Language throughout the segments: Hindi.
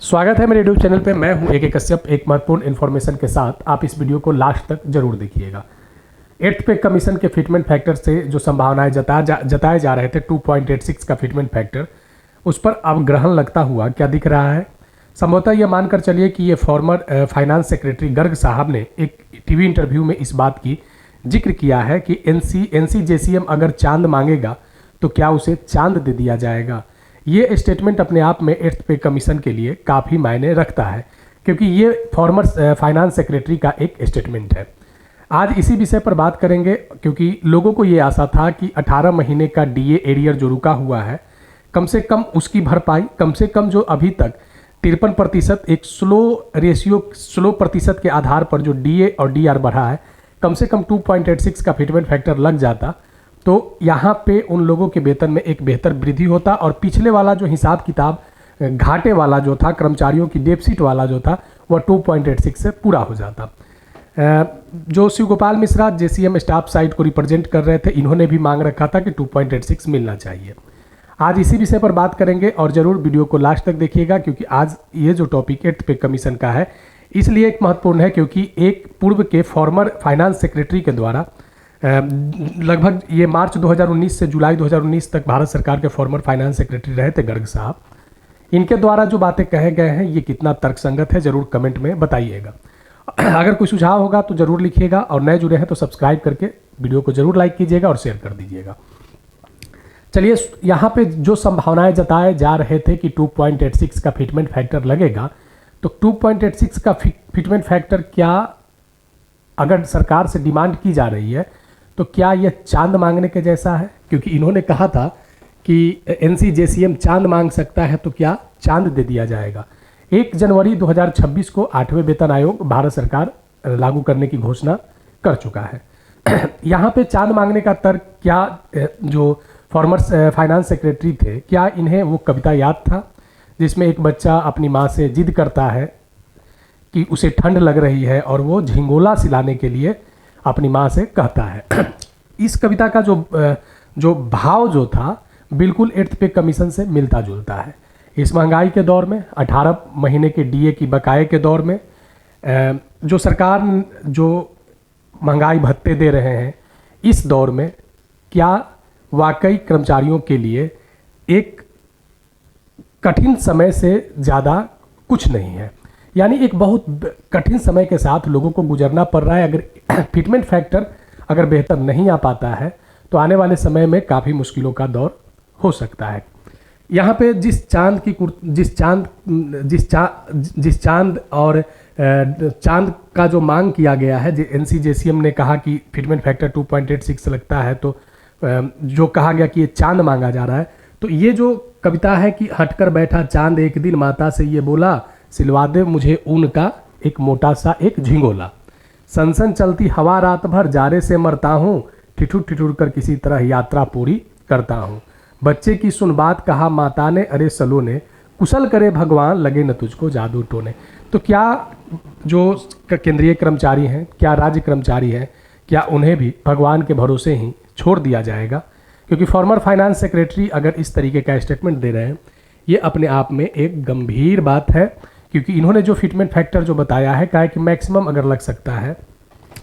स्वागत है मेरे यूट्यूब चैनल पे। मैं हूं AK कश्यप। एक महत्वपूर्ण इन्फॉर्मेशन के साथ आप इस वीडियो को लास्ट तक जरूर देखिएगा। 8th पे कमीशन के फिटमेंट फैक्टर से जो संभावनाएं जताए जा रहे थे 2.86 का फिटमेंट फैक्टर, उस पर अब ग्रहण लगता हुआ क्या दिख रहा है। संभवतः यह मानकर चलिए कि ये फॉर्मर फाइनेंस सेक्रेटरी गर्ग साहब ने एक टीवी इंटरव्यू में इस बात की जिक्र किया है कि NCJCM अगर चांद मांगेगा तो क्या उसे चांद दे दिया जाएगा। ये स्टेटमेंट अपने आप में 8th पे कमीशन के लिए काफ़ी मायने रखता है, क्योंकि ये फॉर्मर फाइनेंस सेक्रेटरी का एक स्टेटमेंट है। आज इसी विषय पर बात करेंगे, क्योंकि लोगों को ये आशा था कि 18 महीने का DA एरियर जो रुका हुआ है, कम से कम उसकी भरपाई, कम से कम जो अभी तक 53% एक स्लो प्रतिशत के आधार पर जो DA और DR बढ़ा है, कम से कम 2.86 का फिटमेंट फैक्टर लग जाता तो यहाँ पे उन लोगों के वेतन में एक बेहतर वृद्धि होता और पिछले वाला जो हिसाब किताब घाटे वाला जो था, कर्मचारियों की डेफिसिट वाला जो था, वह 2.86 से पूरा हो जाता। जो Shiv Gopal Mishra JCM staff side को रिप्रेजेंट कर रहे थे, इन्होंने भी मांग रखा था कि 2.86 मिलना चाहिए। आज इसी विषय पर बात करेंगे और ज़रूर वीडियो को लास्ट तक देखिएगा, क्योंकि आज ये जो टॉपिक 8th पे कमीशन का है इसलिए एक महत्वपूर्ण है, क्योंकि एक पूर्व के फॉर्मर फाइनेंस सेक्रेटरी के द्वारा लगभग ये मार्च 2019 से जुलाई 2019 तक भारत सरकार के फॉर्मर फाइनेंस सेक्रेटरी रहे थे गर्ग साहब। इनके द्वारा जो बातें कहे गए हैं ये कितना तर्कसंगत है, ज़रूर कमेंट में बताइएगा। अगर कोई सुझाव होगा तो ज़रूर लिखिएगा, और नए जुड़े हैं तो सब्सक्राइब करके वीडियो को ज़रूर लाइक कीजिएगा और शेयर कर दीजिएगा। चलिए, यहाँ पे जो संभावनाएं जताए जा रहे थे कि 2.86 का फिटमेंट फैक्टर लगेगा, तो 2.86 का फिटमेंट फैक्टर क्या अगर सरकार से डिमांड की जा रही है तो क्या यह चांद मांगने के जैसा है। क्योंकि इन्होंने कहा था कि NCJCM चांद मांग सकता है तो क्या चांद दे दिया जाएगा। 1 जनवरी 2026 को 8वें वेतन आयोग भारत सरकार लागू करने की घोषणा कर चुका है। यहाँ पे चांद मांगने का तर्क क्या, जो फॉर्मर फाइनेंस सेक्रेटरी थे, क्या इन्हें वो कविता याद था जिसमें एक बच्चा अपनी माँ से जिद करता है कि उसे ठंड लग रही है और वो झिंगोला सिलाने के लिए अपनी माँ से कहता है। इस कविता का जो भाव जो था बिल्कुल 8th पे कमीशन से मिलता जुलता है। इस महंगाई के दौर में, 18 महीने के DA की बकाये के दौर में, जो सरकार जो महंगाई भत्ते दे रहे हैं, इस दौर में क्या वाकई कर्मचारियों के लिए एक कठिन समय से ज़्यादा कुछ नहीं है। यानी एक बहुत कठिन समय के साथ लोगों को गुजरना पड़ रहा है। अगर फिटमेंट फैक्टर अगर बेहतर नहीं आ पाता है तो आने वाले समय में काफ़ी मुश्किलों का दौर हो सकता है। यहाँ पे जिस चांद और चांद का जो मांग किया गया है, NCJCM ने कहा कि फिटमेंट फैक्टर 2.86 लगता है, तो जो कहा गया कि ये चांद मांगा जा रहा है, तो ये जो कविता है कि हटकर बैठा चांद एक दिन माता से ये बोला, सिलवा दे मुझे ऊन का एक मोटा सा एक झिंगोला, सनसन चलती हवा रात भर जारे से मरता हूँ, ठिठुर ठिठुर कर किसी तरह यात्रा पूरी करता हूँ, बच्चे की सुन बात कहा माता ने, अरे सलो ने, कुशल करे भगवान लगे न तुझको जादू टोने। तो क्या जो केंद्रीय कर्मचारी हैं, क्या राज्य कर्मचारी हैं, क्या उन्हें भी भगवान के भरोसे ही छोड़ दिया जाएगा। क्योंकि फॉर्मर फाइनेंस सेक्रेटरी अगर इस तरीके का स्टेटमेंट दे रहे हैं, ये अपने आप में एक गंभीर बात है। क्योंकि इन्होंने जो फिटमेंट फैक्टर जो बताया है, कहा कि मैक्सिमम अगर लग सकता है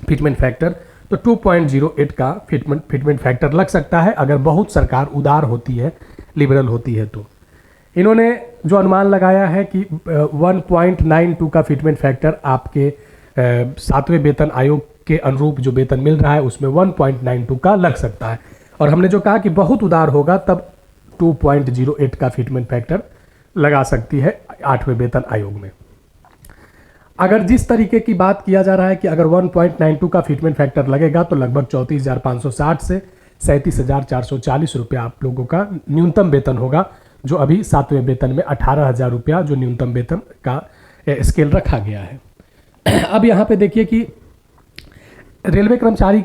फिटमेंट फैक्टर तो 2.08 का फिटमेंट फैक्टर लग सकता है, अगर बहुत सरकार उदार होती है, लिबरल होती है। तो इन्होंने जो अनुमान लगाया है कि 1.92 का फिटमेंट फैक्टर आपके 7वें वेतन आयोग के अनुरूप जो वेतन मिल रहा है उसमें 1.92 का लग सकता है। और हमने जो कहा कि बहुत उदार होगा तब 2.08 का फिटमेंट फैक्टर लगा सकती है 8वें वेतन आयोग में। अगर जिस तरीके की बात किया जा रहा है कि अगर 1.92 का फिटमेंट फैक्टर लगेगा तो लगभग 34,560 से 37,440 रुपया आप लोगों का न्यूनतम वेतन होगा, जो अभी 7वें वेतन में 18,000 रुपया जो न्यूनतम वेतन का स्केल रखा गया है। अब यहाँ पे देखिए कि रेलवे कर्मचारी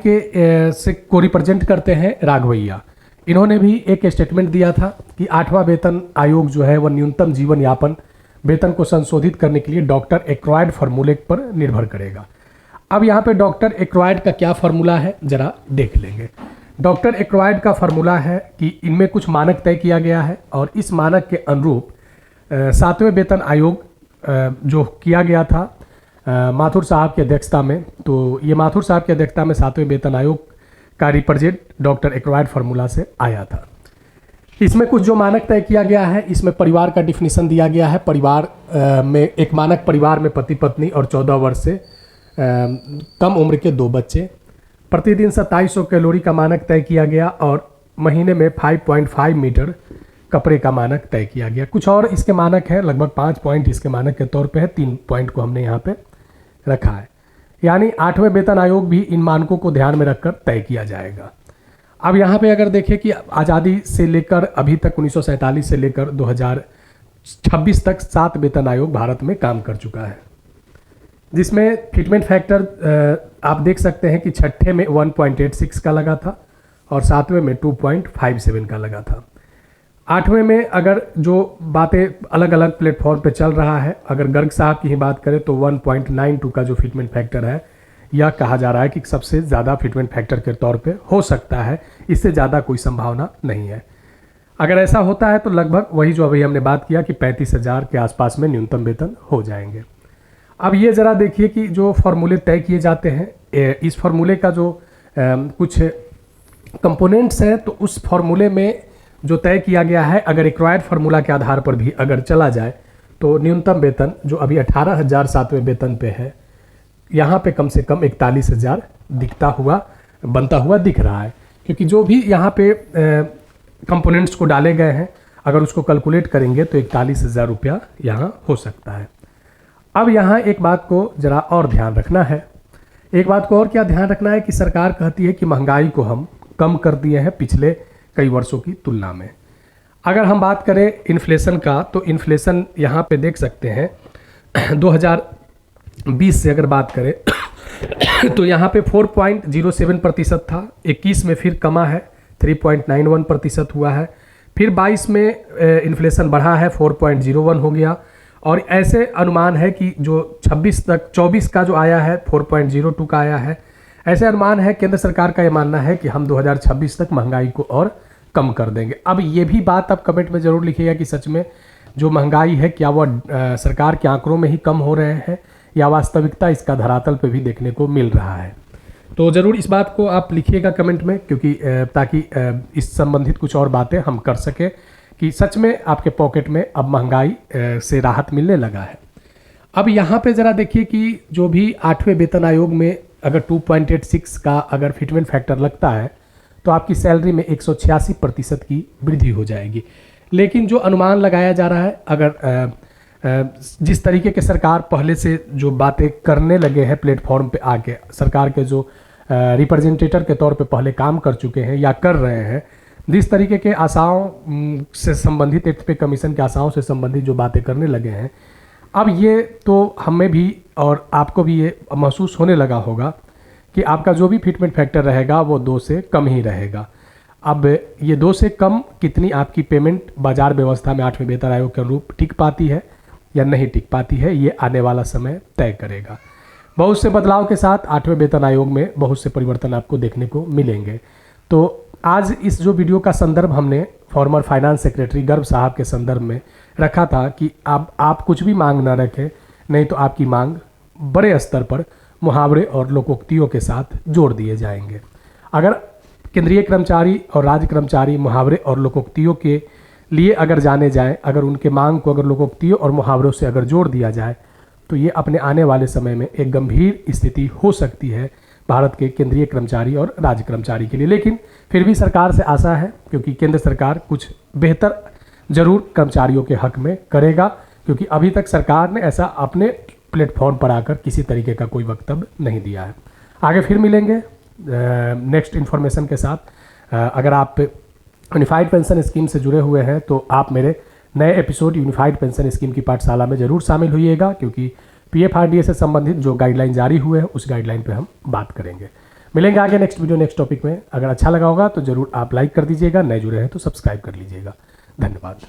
से को रिप्रेजेंट करते हैं राघवैया। इन्होंने भी एक स्टेटमेंट दिया था कि 8वां वेतन आयोग जो है वह न्यूनतम जीवन यापन वेतन को संशोधित करने के लिए डॉक्टर एक्वायर्ड फार्मूले पर निर्भर करेगा। अब यहाँ पे डॉक्टर एक्वायर्ड का क्या फार्मूला है जरा देख लेंगे। डॉक्टर एक्वायर्ड का फार्मूला है कि इनमें कुछ मानक तय किया गया है और इस मानक के अनुरूप 7वें वेतन आयोग जो किया गया था माथुर साहब की अध्यक्षता में, तो ये माथुर साहब की अध्यक्षता में 7वें वेतन आयोग का रिप्रेजेंट डॉक्टर एक्वायर्ड फार्मूला से आया था। इसमें कुछ जो मानक तय किया गया है, इसमें परिवार का डिफिनीशन दिया गया है। परिवार में एक मानक परिवार में पति पत्नी और 14 वर्ष से कम उम्र के 2 बच्चे, प्रतिदिन 2700 कैलोरी का मानक तय किया गया और महीने में 5.5 मीटर कपड़े का मानक तय किया गया। कुछ और इसके मानक है, लगभग 5 पॉइंट इसके मानक के तौर पे है, 3 पॉइंट को हमने यहाँ पे रखा है। यानी 8वें वेतन आयोग भी इन मानकों को ध्यान में रखकर तय किया जाएगा। अब यहाँ पे अगर देखें कि आज़ादी से लेकर अभी तक 1947 से लेकर 2026 तक 7 वेतन आयोग भारत में काम कर चुका है, जिसमें फिटमेंट फैक्टर आप देख सकते हैं कि छठे में 1.86 का लगा था और 7वें में 2.57 का लगा था। 8वें में अगर जो बातें अलग अलग प्लेटफॉर्म पे चल रहा है, अगर गर्ग साहब की ही बात करें तो 1.92 का जो फिटमेंट फैक्टर है, यह कहा जा रहा है कि सबसे ज़्यादा फिटमेंट फैक्टर के तौर पे हो सकता है, इससे ज़्यादा कोई संभावना नहीं है। अगर ऐसा होता है तो लगभग वही जो अभी हमने बात किया कि 35,000 के आसपास में न्यूनतम वेतन हो जाएंगे। अब ये ज़रा देखिए कि जो फॉर्मूले तय किए जाते हैं, इस फॉर्मूले का जो कुछ कंपोनेंट्स हैं, तो उस फॉर्मूले में जो तय किया गया है, अगर रिक्वायर्ड फार्मूला के आधार पर भी अगर चला जाए तो न्यूनतम वेतन जो अभी 18,000 7वें वेतन पे है, यहाँ पे कम से कम 41,000 बनता हुआ दिख रहा है, क्योंकि जो भी यहाँ पे कंपोनेंट्स को डाले गए हैं, अगर उसको कैलकुलेट करेंगे तो 41,000 रुपया यहाँ हो सकता है। अब यहाँ एक बात को ज़रा और ध्यान रखना है, एक बात को और क्या ध्यान रखना है कि सरकार कहती है कि महंगाई को हम कम कर दिए हैं पिछले कई वर्षों की तुलना में। अगर हम बात करें इन्फ्लेशन का, तो इन्फ्लेशन यहाँ पे देख सकते हैं 2020 से अगर बात करें तो यहाँ पे 4.07% था, 21 में फिर कमा है 3.91% हुआ है, फिर 22 में इन्फ्लेशन बढ़ा है 4.01 हो गया, और ऐसे अनुमान है कि जो 24 का जो आया है 4.02 का आया है। ऐसे अनुमान है, केंद्र सरकार का ये मानना है कि हम 2026 तक महंगाई को और कम कर देंगे। अब ये भी बात आप कमेंट में ज़रूर लिखिएगा कि सच में जो महंगाई है क्या वह सरकार के आंकड़ों में ही कम हो रहे हैं या वास्तविकता इसका धरातल पे भी देखने को मिल रहा है। तो ज़रूर इस बात को आप लिखिएगा कमेंट में, क्योंकि ताकि इस संबंधित कुछ और बातें हम कर सकें कि सच में आपके पॉकेट में अब महंगाई से राहत मिलने लगा है। अब यहाँ पे ज़रा देखिए कि जो भी 8वें वेतन आयोग में अगर 2.86 का अगर फिटमेंट फैक्टर लगता है तो आपकी सैलरी में 186% की वृद्धि हो जाएगी। लेकिन जो अनुमान लगाया जा रहा है, अगर जिस तरीके के सरकार पहले से जो बातें करने लगे हैं प्लेटफॉर्म पे आके, सरकार के जो रिप्रेजेंटेटर के तौर पे पहले काम कर चुके हैं या कर रहे हैं, जिस तरीके के आशाओं से संबंधित 8th पे कमीशन के आशाओं से संबंधित जो बातें करने लगे हैं, अब ये तो हमें भी और आपको भी ये महसूस होने लगा होगा कि आपका जो भी फिटमेंट फैक्टर रहेगा वो 2 से कम ही रहेगा। अब ये 2 से कम कितनी आपकी पेमेंट बाजार व्यवस्था में 8वें वेतन आयोग के अनुरूप टिक पाती है या नहीं टिक पाती है, ये आने वाला समय तय करेगा। बहुत से बदलाव के साथ 8वें वेतन आयोग में बहुत से परिवर्तन आपको देखने को मिलेंगे। तो आज इस जो वीडियो का संदर्भ हमने फॉर्मर फाइनेंस सेक्रेटरी गर्ग साहब के संदर्भ में रखा था कि आप कुछ भी मांग ना रखें, नहीं तो आपकी मांग बड़े स्तर पर मुहावरे और लोकोक्तियों के साथ जोड़ दिए जाएंगे। अगर केंद्रीय कर्मचारी और राज्य कर्मचारी मुहावरे और लोकोक्तियों के लिए अगर जाने जाएं, अगर उनके मांग को अगर लोकोक्तियों और मुहावरों से अगर जोड़ दिया जाए तो ये अपने आने वाले समय में एक गंभीर स्थिति हो सकती है भारत के केंद्रीय कर्मचारी और राज्य कर्मचारी के लिए। लेकिन फिर भी सरकार से आशा है, क्योंकि केंद्र सरकार कुछ बेहतर जरूर कर्मचारियों के हक में करेगा, क्योंकि अभी तक सरकार ने ऐसा अपने प्लेटफॉर्म पर आकर किसी तरीके का कोई वक्तव्य नहीं दिया है। आगे फिर मिलेंगे नेक्स्ट इन्फॉर्मेशन के साथ। अगर आप यूनिफाइड पेंशन स्कीम से जुड़े हुए हैं तो आप मेरे नए एपिसोड यूनिफाइड पेंशन स्कीम की पाठशाला में ज़रूर शामिल होइएगा, क्योंकि PFRDA से संबंधित जो गाइडलाइन जारी हुए हैं उस गाइडलाइन पे हम बात करेंगे। मिलेंगे आगे नेक्स्ट वीडियो नेक्स्ट टॉपिक में। अगर अच्छा लगा होगा तो ज़रूर आप लाइक कर दीजिएगा, नए जुड़े हैं तो सब्सक्राइब कर लीजिएगा। धन्यवाद।